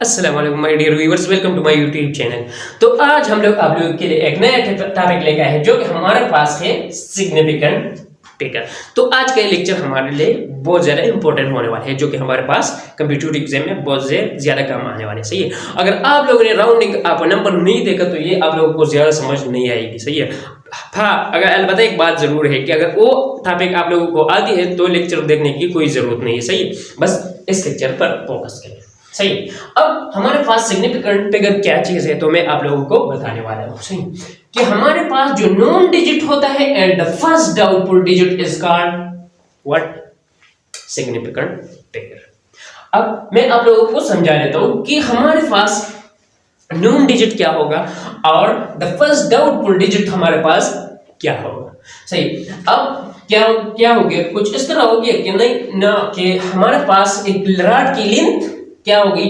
अस्सलाम वालेकुम my dear viewers, welcome to my YouTube channel. तो आज हम लोग आप लोगों के लिए एक नया टॉपिक लेकर आए हैं जो कि हमारे पास है सिग्निफिकेंट फिगर। तो आज का ये लेक्चर हमारे लिए बहुत ज़्यादा इंपॉर्टेंट होने वाला है जो कि हमारे पास कंप्यूटर एग्जाम में बहुत ज़्यादा काम आने वाले। सही है, अगर आप लोगों ने राउंडिंग आप नंबर नहीं देखा तो ये आप लोगों को ज़्यादा समझ नहीं आएगी। सही है, हाँ, अगर अलबत्ता एक बात जरूर है कि अगर वो टॉपिक आप लोगों को आती है तो लेक्चर देखने की कोई ज़रूरत नहीं है। सही है, बस इस लेक्चर पर फोकस करें। सही, अब हमारे पास सिग्निफिकेंट फिगर क्या चीज है तो मैं आप लोगों को बताने वाला हूं। सही, कि हमारे पास जो नॉन डिजिट होता है and the first doubtful digit is called what? Significant figure. अब मैं आप लोगों को समझा देता हूं कि हमारे पास नॉन डिजिट क्या होगा और द फर्स्ट डाउटफुल डिजिट हमारे पास क्या होगा। सही, अब क्या हो गया, कुछ इस तरह हो गया कि नहीं ना कि हमारे पास एक रॉड की लेंथ क्या होगी,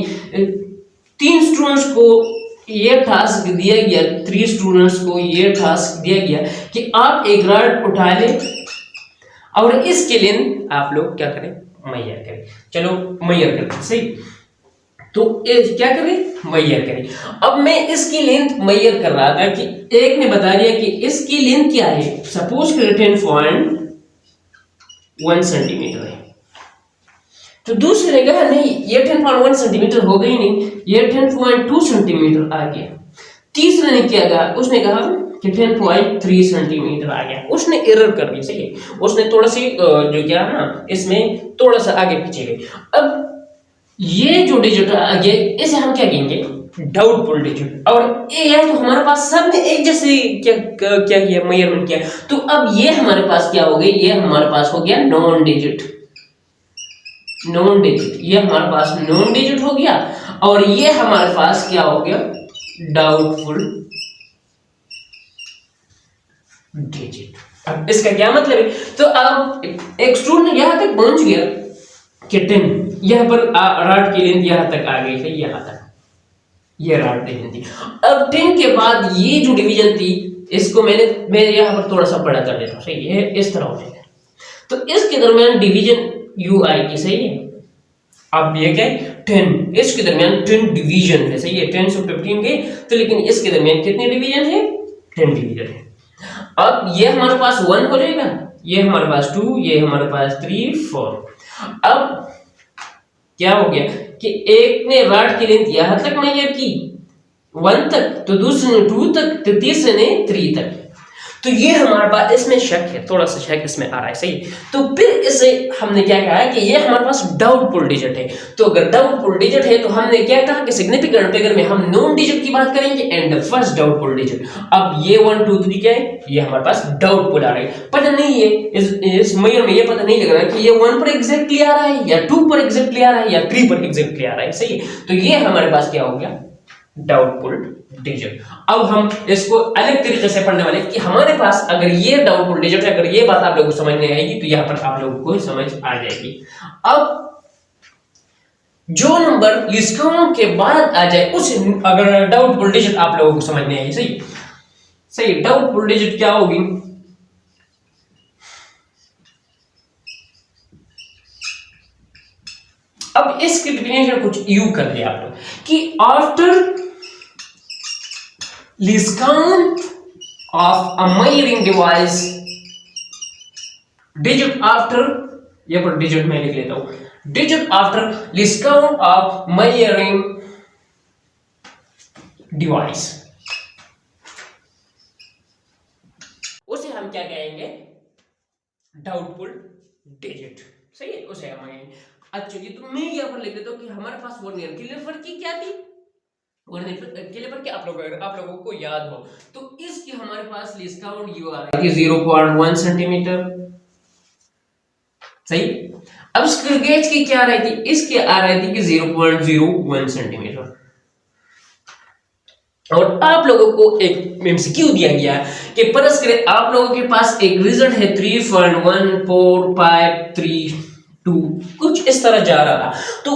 3 स्टूडेंट्स को ये टास्क दिया गया, 3 स्टूडेंट्स को ये टास्क दिया गया कि आप एक रॉड उठा लें और इसके लेंथ आप लोग क्या करें, मैयर करें। चलो मैयर करते हैं। सही, तो क्या करें, मैयर करें। अब मैं इसकी लेंथ मैयर कर रहा था कि एक ने बता दिया कि इसकी लेंथ क्या है, सपोज करें 10.1 सेंटीमीटर है। तो दूसरे ने कहा नहीं, ये 10.1 सेंटीमीटर हो गई नहीं, ये 10.2 सेंटीमीटर आ गया। तीसरे ने क्या कहा, उसने कहा कि 10.3 सेंटीमीटर आ गया। उसने एरर कर दी। सही है, उसने थोड़ा सी जो क्या है ना, इसमें थोड़ा सा आगे पीछे गए। अब ये जो डिजिट आ गया इसे हम क्या कहेंगे, डाउटफुल डिजिट। और ये तो हमारे पास सब ने एक जैसे क्या किया, मेजरमेंट किया। तो अब ये हमारे पास क्या हो गई, ये हमारे पास हो गया नॉन डिजिट। नॉन डिजिट, ये हमारे पास नॉन डिजिट हो गया और ये हमारे पास क्या हो गया, डाउटफुल डिजिट। अब इसका क्या मतलब है, तो अब एक स्टूडेंट यहां तक पहुंच गया कि 10, यहां पर रॉड की लेंथ यहां तक आ गई है, यहां तक ये रॉड की लेंथ थी। अब 10 के बाद ये जो डिवीजन थी इसको मैं यहां पर थोड़ा सा बड़ा कर देता हूं। सही है, इस तरह हो जाएगा। तो इसके दरमियान डिवीजन यू आएगी। सही है, अब ये क्या है 10, इसके दरमियान 10 डिवीजन है। सही है, 10 से 15 के, तो लेकिन इसके दरमियान कितने डिवीजन है, 10 डिवीजन है। अब ये हमारे पास 1 हो जाएगा, ये हमारे पास 2, ये हमारे पास 3, 4। अब क्या हो गया कि एक ने रॉड की लेंथ यहां तक मेजर की 1 तक, तो दूसरे ने 2 तक, तो तीसरे ने 3 तक। तो ये हमारे पास इसमें शक है, थोड़ा सा शक इसमें आ रहा है। सही, तो फिर इसे हमने क्या कहा है कि ये हमारे पास डाउटफुल डिजिट है। तो अगर डाउटफुल डिजिट है तो हमने क्या कहा कि सिग्निफिकेंट फिगर में हम नॉन डिजिट की बात करेंगे एंड फर्स्ट डाउटफुल डिजिट। अब ये 1 2 3 क्या है, ये हमारे पास डाउटफुल आ रहा है। पता नहीं है इस मेजर में ये पता नहीं लग रहा है कि ये 1 पर एग्जैक्टली आ रहा है या 2 पर एग्जैक्टली आ रहा है या 3 पर एग्जैक्टली आ रहा है। सही है, तो ये हमारे पास क्या हो गया, डाउटफुल डिजिट। अब हम इसको अलग तरीके से पढ़ने वाले कि हमारे पास अगर ये डाउटफुल डिजिट है, अगर ये बात आप लोगों को समझ नहीं आएगी तो यहां पर आप लोगों को समझ आ जाएगी। अब जो नंबर लीस्ट काउंट के बाद आ जाए उस, अगर डाउटफुल डिजिट आप लोगों को समझ नहीं आएगी। सही सही, डाउटफुल डिजिट क्या होगी, अब इसकी डेफिनेशन कुछ यू कर दिया आप लोग कि after least count of a measuring device, digit after, ये पर digit मैं लिख लेता हूं, digit after least count of measuring device, उसे हम क्या कहेंगे, डाउटफुल डिजिट। सही है, उसे हम कहेंगे। अच्छा जी, तो मैं यहाँ पर लिख देता हूं कि हमारे पास वर्नियर कैलिपर की क्या थी, कैलिपर के आप लोगों को याद हो तो इसकी हमारे पास लीस्ट काउंट यू आ रहा है 0.1 सेंटीमीटर। सही, अब स्क्रू गेज की क्या आ रही थी, इसके आ रही थी कि 0.01 सेंटीमीटर। और आप लोगों को एक एमसीक्यू दिया गया कि परस करें आप लोगों के पास एक रिजल्ट है 3.1453 कुछ इस तरह जा रहा था। तो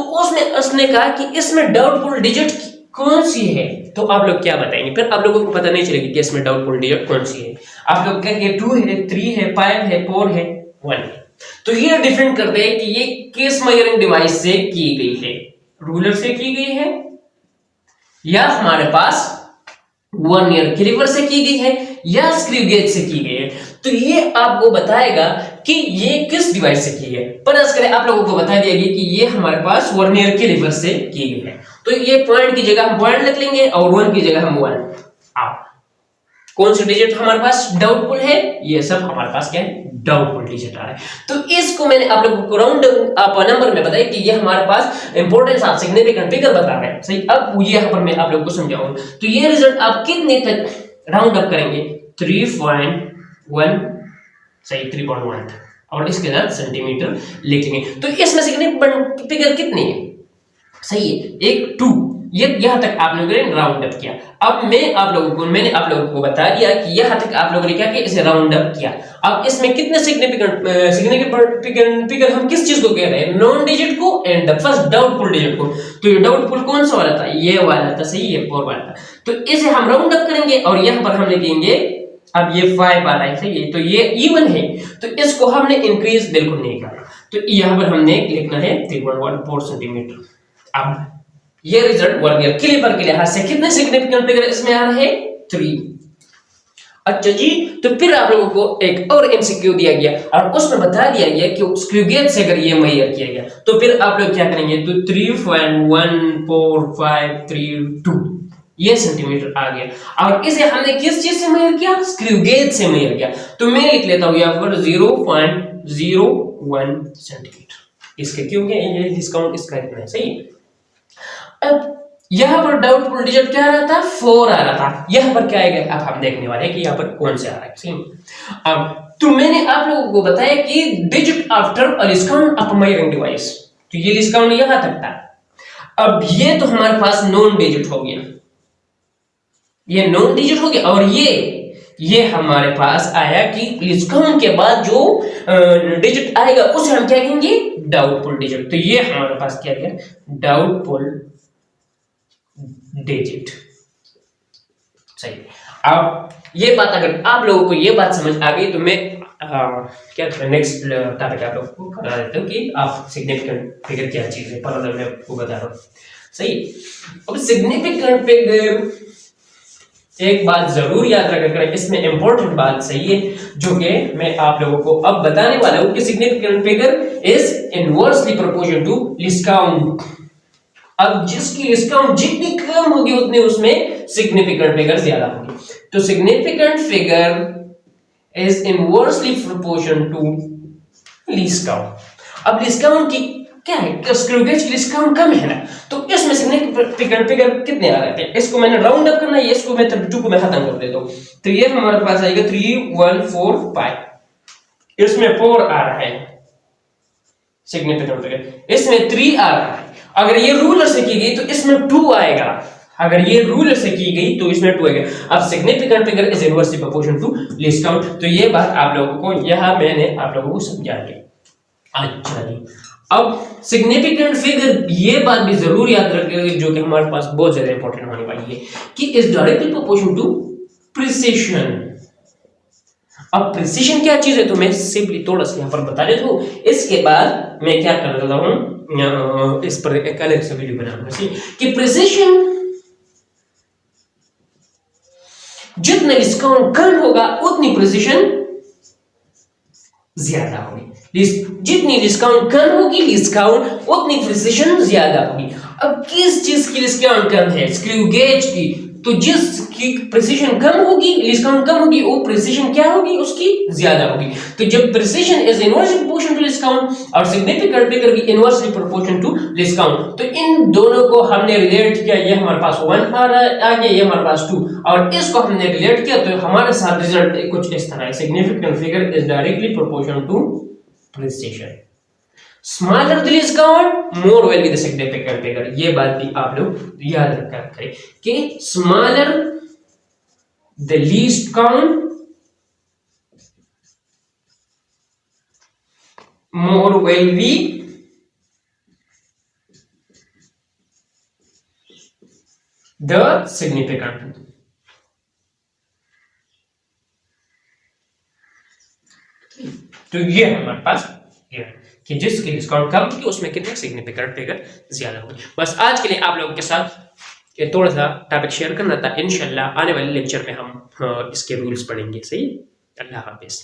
उसने कहा कि इसमें डाउटफुल डिजिट कौन सी है, तो आप लोग क्या बताएंगे, फिर आप लोगों को पता नहीं चलेगी कि इसमें डाउटफुल डिजिट कौन सी है। आप लोग कहेंगे 2 है, 3 है, 5 है, 4 है, 1 है। तो ये डिफरेंट करते हैं कि ये किस मेजरिंग डिवाइस से की गई है, रूलर से की गई है या हमारे पास वर्नियर कैलिपर से की गई है या स्क्रू गेज से की गई है, तो ये आपको बताएगा कि ये किस डिवाइस से की है। फर्ज करें आप लोगों को बता दिया गया कि ये हमारे पास वर्नियर कैलिपर से की गई है, तो ये पॉइंट की जगह हम पॉइंट लिख लेंगे और 1 की जगह हम 1। आप कौन सा डिजिट हमारे पास डाउटफुल है, ये सब हमारे पास क्या है, डाउटफुल डिजिट आ रहा है। तो इसको मैंने आप लोगों को राउंड अप नंबर में बताया कि ये हमारे पास इंपॉर्टेंस ऑफ सिग्निफिकेंट फिगर बता रहे हैं, सही। अब ये यहां पर मैं आप लोगों को समझाऊं, तो ये रिजल्ट आप कितने तक राउंड अप करेंगे, 3.1, सही, 3.1 और इसके साथ सेंटीमीटर लिखेंगे। तो इसमें सिग्निफिकेंट फिगर कितनी है, सही है, एक 2, ये यहां तक आप लोगों ने राउंड अप किया। अब मैंने आप लोगों को बता दिया कि यहां तक आप लोगों ने क्या किया, इसे राउंड अप किया। अब इसमें कितने सिग्निफिकेंट फिगर हम किस चीज को कह रहे हैं, नॉन डिजिट को and the first doubtful digit को। तो ये डाउटफुल कौन सा वाला था, ये वाला था, सही है, 4 वाला था। तो इसे हम राउंड अप करेंगे और यहां पर हम लिखेंगे, अब ये 5 आ रहा है, सही है, तो ये इवन है, तो इसको हमने इंक्रीज बिल्कुल नहीं करना, तो यहां पर हमने लिखना है 3.14 सेंटीमीटर। अब ये रिजल्ट वर्नियर कैलिपर के लिहाज से कितने सिग्निफिकेंट फिगर इसमें आ रहे हैं, 3। अच्छा जी, तो फिर आप लोगों को एक और एमसीक्यू दिया गया और उसमें बता दिया गया कि स्क्रू गेज से अगर ये मेजर किया गया तो फिर आप लोग क्या करेंगे, तो 3.1453 ये सेंटीमीटर आ गया, और इसे हमने किस चीज से मेजर किया, स्क्रू गेज से मेजर किया। तो मैं लिख लेता हूं यहां पर 0.01 सेंटीमीटर। इसके क्यों ये डिस्काउंट इसका इतना है, सही। अब यहां पर डाउटफुल डिजिट क्या आ रहा था, 4 आ रहा था, यहां पर क्या आएगा, अब हम देखने वाले हैं कि यहां पर कौन से आ रहा है, सही। अब तो मैंने आप लोगों को बताया कि digit after a discount of measuring device, तो ये डिस्काउंट यहां तक था। अब ये तो हमारे पास नॉन डिजिट हो गया, ये नॉन डिजिट हो गया, और ये हमारे पास आया कि डिस्काउंट के बाद जो डिजिट आएगा उसे हम क्या कहेंगे, डाउटफुल डिजिट। तो ये हमारे पास क्या गया, डाउटफुल डिजिट, सही। अब ये बात अगर आप लोगों को ये बात समझ आ गई तो मैं क्या नेक्स्ट टॉपिक आप लोगों को करा देता हूँ कि आप सिग्निफिकेंट फिगर क्या चीज है, पर मैं आपको बता रहा हूँ, सही। अब सिग्निफिकेंट फिगर, एक बात जरूर याद रखा करें, इसमें इंपॉर्टेंट बात सही है जो कि मैं आप लोगों को अब बताने वाला हूं कि significant figure is inversely proportional to least count. अब जिसकी लीस्ट काउंट जितनी कम होगी उतनी उसमें सिग्निफिकेंट फिगर ज्यादा होगी। तो significant figure is inversely proportional to least count. अब लीस्ट काउंट की क्या है, स्क्रू गेज की लीस्ट काउंट कम है ना, तो इसमें सिग्निफिकेंट फिगर कितने आ रहे हैं, इसको मैंने राउंड अप करना है, इसको मैं 32 को मैं खत्म कर देता हूं। तो ये हमारे पास आएगा 3145, इसमें 4 आ रहा है सिग्निफिकेंट फिगर, इसमें 3 आ रहा है। अगर ये रूलर से की गई तो इसमें 2 आएगा, अगर ये रूलर से की गई तो इसमें 2 आएगा। अब significant figure is inversely proportional to least count, तो ये बात आप लोगों को यहां मैंने आप लोगों को समझा दिया। अच्छा जी, अब सिग्निफिकेंट फिगर, ये बात भी जरूर याद रखिएगा जो कि हमारे पास बहुत ज्यादा इंपॉर्टेंट होने वाली है कि is directly proportional to precision. अब प्रिसिशन क्या चीज है तो मैं सिंपली थोड़ा सा यहां पर बता देता हूं, इसके बाद मैं क्या कर देता हूं, इस पर एक अलग से वीडियो बनाऊंगा कि प्रिसिशन जितना डिस्काउंट कम होगा उतनी प्रिसिशन ज्यादा होगी, जितनी डिस्काउंट कम होगी डिस्काउंट उतनी प्रिसिशन ज्यादा होगी। अब किस चीज की डिस्काउंट कम है, स्क्रू गेज की, तो जिसकी प्रिसिशन कम होगी डिस्काउंट कम होगी वो प्रिसिशन क्या होगी, उसकी ज्यादा होगी। तो जब precision is inversely proportional to discount और सिग्निफिकेंट फिगर भी इनवर्सली प्रोपोर्शनल टू डिस्काउंट, तो इन दोनों को हमने रिलेट किया, ये हमारे पास 1 आ गया, ये हमारे पास 2, और इसको हमने रिलेट किया तो हमारे साथ रिजल्ट कुछ इस तरह है, significant figure is directly proportional to precision. Smaller the least count, more will be the significant figure. ये बात भी आप लोग याद रखा करें कि smaller the least count, more will be the significant. तो ये हमारे पास कि जिसकी डिस्काउंट कम होगी उसमें कितने सिग्निफिकेंट फिगर ज्यादा होगी। बस आज के लिए आप लोगों के साथ ये थोड़ा सा टॉपिक शेयर करना था। इंशाल्लाह आने वाले लेक्चर में हम इसके रूल्स पढ़ेंगे। सही, अल्लाह हाफिज़।